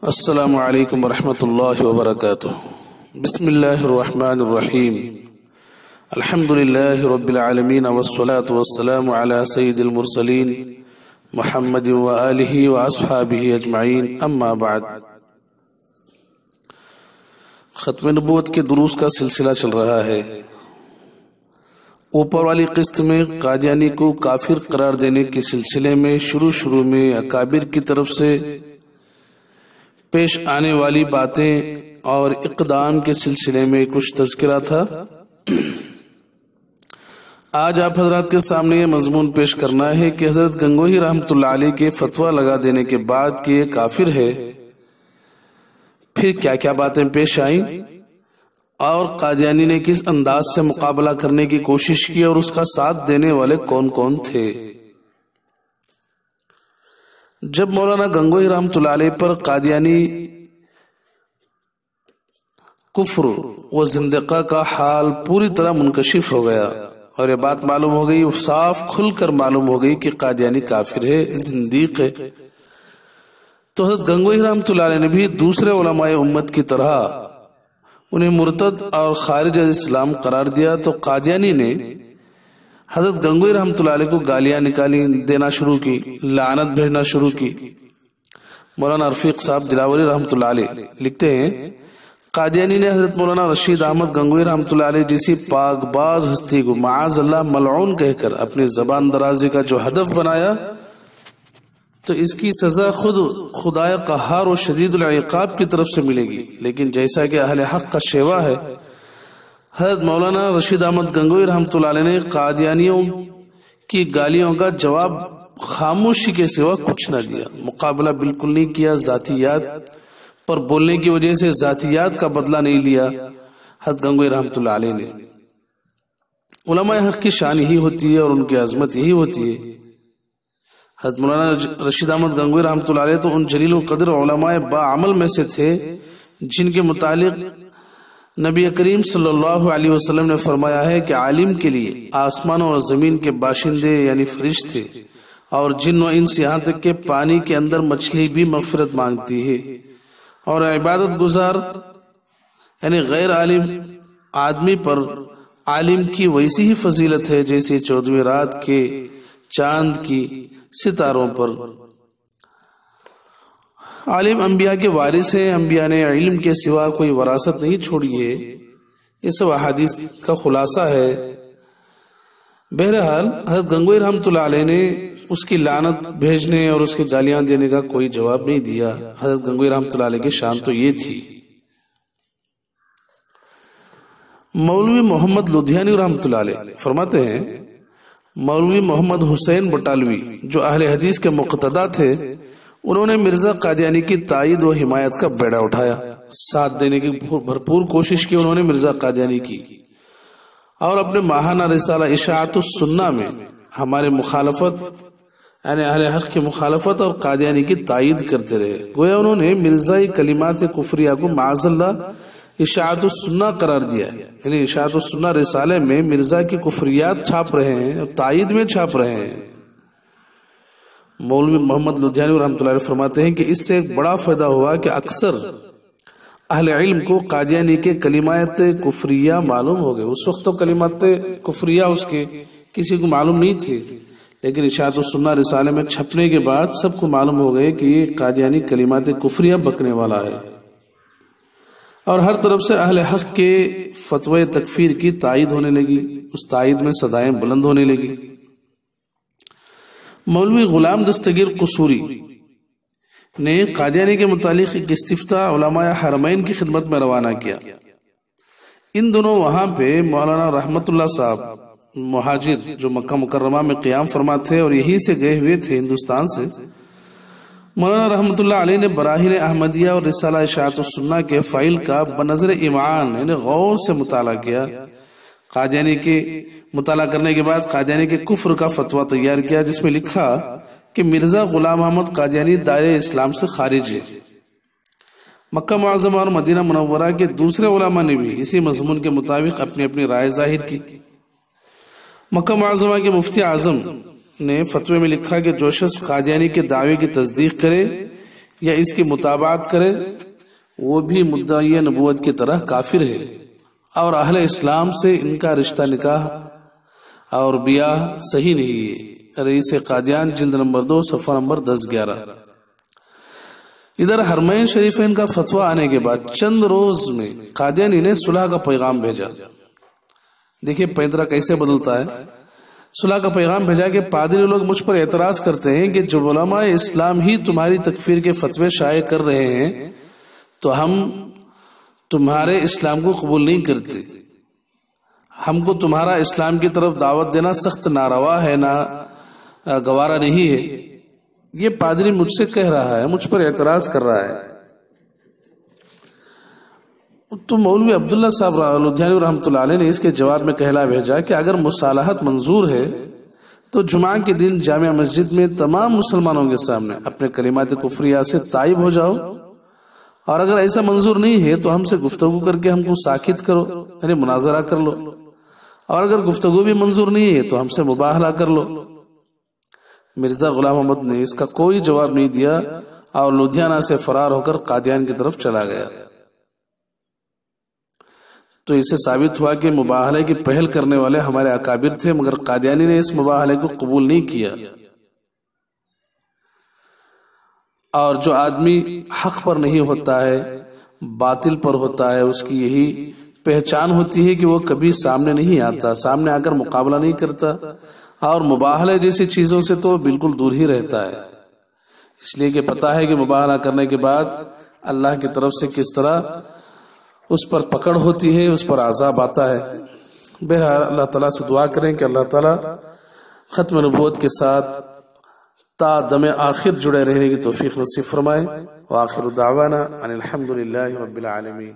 السلام علیکم ورحمۃ اللہ وبرکاتہ۔ بسم اللہ الرحمن الرحیم۔ الحمد للہ رب العالمین والصلاة والسلام علی سید المرسلین محمد وآلہ واصحابہ اجمعین، اما بعد۔ ختم نبوت کے دروس کا سلسلہ چل رہا ہے۔ اوپر والی قسط میں قادیانی کو کافر قرار دینے کے سلسلے میں شروع میں اکابر کی طرف سے پیش آنے والی باتیں اور اقدام کے سلسلے میں کچھ تذکرہ تھا۔ آج آپ حضرات کے سامنے یہ مضمون پیش کرنا ہے کہ حضرت گنگوہی رحمۃ اللہ علیہ کے فتویٰ لگا دینے کے بعد کہ یہ کافر ہے، پھر کیا کیا باتیں پیش آئیں اور قادیانی نے کس انداز سے مقابلہ کرنے کی کوشش کی اور اس کا ساتھ دینے والے کون کون تھے۔ جب مولانا گنگوہی رحمۃ اللہ علیہ پر قادیانی کفر و زندقہ کا حال پوری طرح منکشف ہو گیا اور یہ بات معلوم ہو گئی، صاف کھل کر معلوم ہو گئی کہ قادیانی کافر ہے، زندیق ہے، تو حضرت گنگوہی رحمۃ اللہ علیہ نے بھی دوسرے علماء امت کی طرح انہیں مرتد اور خارج از اسلام قرار دیا۔ تو قادیانی نے حضرت گنگوہی رحمۃ اللہ علیہ کو گالیاں نکالی دینا شروع کی، لعنت بھیجنا شروع کی۔ مولانا رفیق صاحب دلاوری رحمۃ اللہ علیہ لکھتے ہیں، قادیانی نے حضرت مولانا رشید احمد گنگوہی رحمۃ اللہ علیہ جیسی پاک باز ہستی کو معاذ اللہ ملعون کہہ کر اپنی زبان درازی کا جو ہدف بنایا، تو اس کی سزا خود خدائے قہار و شدید العقاب کی طرف سے ملے گی۔ لیکن جیسا کہ اہل حق کا شیوا ہے، حضرت مولانا رشید احمد گنگوہی رحمۃ اللہ علیہ نے قادیانیوں کی گالیوں کا جواب خاموشی کے سوا کچھ نہ دیا، مقابلہ بالکل نہیں کیا، ذاتیات پر بولنے کی وجہ سے ذاتیات کا بدلہ نہیں لیا۔ حضرت گنگوہی رحمۃ اللہ علیہ نے علماء حق کی شان یہی ہوتی ہے اور ان کی عظمت یہی ہوتی ہے۔ حضرت مولانا رشید احمد گنگوہی رحمۃ اللہ علیہ تو ان جلیل القدر علماء باعمل میں سے تھے جن کے متعلق نبی کریم صلی اللہ علیہ وسلم نے فرمایا ہے کہ عالم کے لیے آسمان اور زمین کے باشندے یعنی فرشتے اور جن و انس یہاں تک کہ پانی کے اندر مچھلی بھی مغفرت مانگتی ہے، اور عبادت گزار یعنی غیر عالم آدمی پر عالم کی ویسی ہی فضیلت ہے جیسے 14ویں رات کے چاند کی ستاروں پر۔ عالم انبیاء کے وارث ہیں، انبیاء نے علم کے سوا کوئی وراثت نہیں چھوڑی ہے، یہ سب احادیث کا خلاصہ ہے۔ بہرحال حضرت گنگوہی رحمۃ اللہ علیہ نے اس کی لعنت بھیجنے اور اس کے گالیاں دینے کا کوئی جواب نہیں دیا۔ حضرت گنگوہی رحمۃ اللہ علیہ کی شان تو یہ تھی۔ مولوی محمد لدھیانی رحمۃ اللہ علیہ فرماتے ہیں، مولوی محمد حسین بٹالوی جو اہل حدیث کے مقتدا تھے، انہوں نے مرزا قادیانی کی تائید و حمایت کا بیڑا اٹھایا، ساتھ دینے کی بھرپور کوشش کی انہوں نے مرزا قادیانی کی، اور اپنے ماہانہ رسالہ اشاعت السنہ میں ہمارے مخالفت یعنی اہل حق کی مخالفت اور قادیانی کی تائید کرتے رہے۔ گویا انہوں نے مرزائی کلمات کفریہ کو معاذ اللہ اشاعت السنہ قرار دیا ہے، یعنی اشاعت السنہ رسالے میں مرزا کی کفریات چھاپ رہے ہیں اور تائید میں چھاپ رہے ہیں۔ مولوی محمد لدھیانی رحمۃ اللہ علیہ فرماتے ہیں کہ اس سے ایک بڑا فائدہ ہوا کہ اکثر اہل علم کو قادیانی کے کلمات کفریہ معلوم ہو گئے۔ اس وقت تو کلمات کفریہ اس کے کسی کو معلوم نہیں تھے، لیکن اشاعت السنہ رسالے میں چھپنے کے بعد سب کو معلوم ہو گئے کہ یہ قادیانی کلمات کفریہ بکنے والا ہے، اور ہر طرف سے اہل حق کے فتوی تکفیر کی تائید ہونے لگی، اس تائید میں صدائیں بلند ہونے لگی۔ مولوی غلام دستگیر قصوری نے قادیانی کے متعلق ایک استفتاء علماء حرمین کی خدمت میں روانہ کیا۔ ان دنوں وہاں پہ مولانا رحمت اللہ صاحب مہاجر جو مکہ مکرمہ میں قیام فرما تھے اور یہیں سے گئے ہوئے تھے ہندوستان سے، مولانا رحمت اللہ علیہ نے براہین احمدیہ اور رسالہ اشاعت السنہ کے فائل کا بنظر امعان یعنی غور سے مطالعہ کیا۔ قادیانی کے مطالعہ کرنے کے بعد قادیانی کے کفر کا فتویٰ تیار کیا، جس میں لکھا کہ مرزا غلام احمد قادیانی دائرہ اسلام سے خارج ہے۔ مکہ معظمہ اور مدینہ منورہ کے دوسرے علماء نے بھی اسی مضمون کے مطابق اپنی اپنی رائے ظاہر کی۔ مکہ معظمہ کے مفتی اعظم نے فتوے میں لکھا کہ جو شخص قادیانی کے دعوے کی تصدیق کرے یا اس کی متابعت کرے وہ بھی مدعی نبوت کی طرح کافر ہے، اور اہل اسلام سے ان کا رشتہ نکاح اور بیاہ صحیح نہیں ہے۔ رئیس قادیان جلد نمبر 2 صفحہ نمبر 10-11۔ ادھر حرمین شریفین کا فتویٰ آنے کے بعد چند روز میں قادیانی نے صلح کا پیغام بھیجا۔ دیکھیے پیندرا کیسے بدلتا ہے۔ صلح کا پیغام بھیجا کہ پادری لوگ مجھ پر اعتراض کرتے ہیں کہ جب علماء اسلام ہی تمہاری تکفیر کے فتوے شائع کر رہے ہیں تو ہم تمہارے اسلام کو قبول نہیں کرتے، ہم کو تمہارا اسلام کی طرف دعوت دینا سخت ناروا ہے، گوارا نہیں ہے۔ یہ پادری مجھ سے کہہ رہا ہے، مجھ پر اعتراض کر رہا ہے۔ تو مولوی عبداللہ صاحب لدھیانوی رحمۃ اللہ علیہ نے اس کے جواب میں کہلا بھیجا کہ اگر مصالحت منظور ہے تو جمعہ کے دن جامع مسجد میں تمام مسلمانوں کے سامنے اپنے کلمات کفریہ سے تائب ہو جاؤ، اور اگر ایسا منظور نہیں ہے تو ہم سے گفتگو کر کے ہم کو ساکت کرو، یعنی مناظرہ کر لو، اور اگر گفتگو بھی منظور نہیں ہے تو ہم سے مباہلہ کر لو۔ مرزا غلام محمد نے اس کا کوئی جواب نہیں دیا اور لدھیانہ سے فرار ہو کر قادیان کی طرف چلا گیا۔ تو اس سے ثابت ہوا کہ مباہلے کی پہل کرنے والے ہمارے اکابر تھے، مگر قادیانی نے اس مباہلے کو قبول نہیں کیا۔ اور جو آدمی حق پر نہیں ہوتا ہے، باطل پر ہوتا ہے، اس کی یہی پہچان ہوتی ہے کہ وہ کبھی سامنے نہیں آتا، سامنے آ کر مقابلہ نہیں کرتا، اور مباہلے جیسی چیزوں سے تو بالکل دور ہی رہتا ہے، اس لیے کہ پتا ہے کہ مباہلہ کرنے کے بعد اللہ کی طرف سے کس طرح اس پر پکڑ ہوتی ہے، اس پر عذاب آتا ہے۔ بہرحال اللہ تعالیٰ سے دعا کریں کہ اللہ تعالیٰ ختم نبوت کے ساتھ تا دم آخر جڑے رہنے کی توفیق نصیب فرمائے۔ وآخر دعوانا ان الحمد للہ رب العالمین۔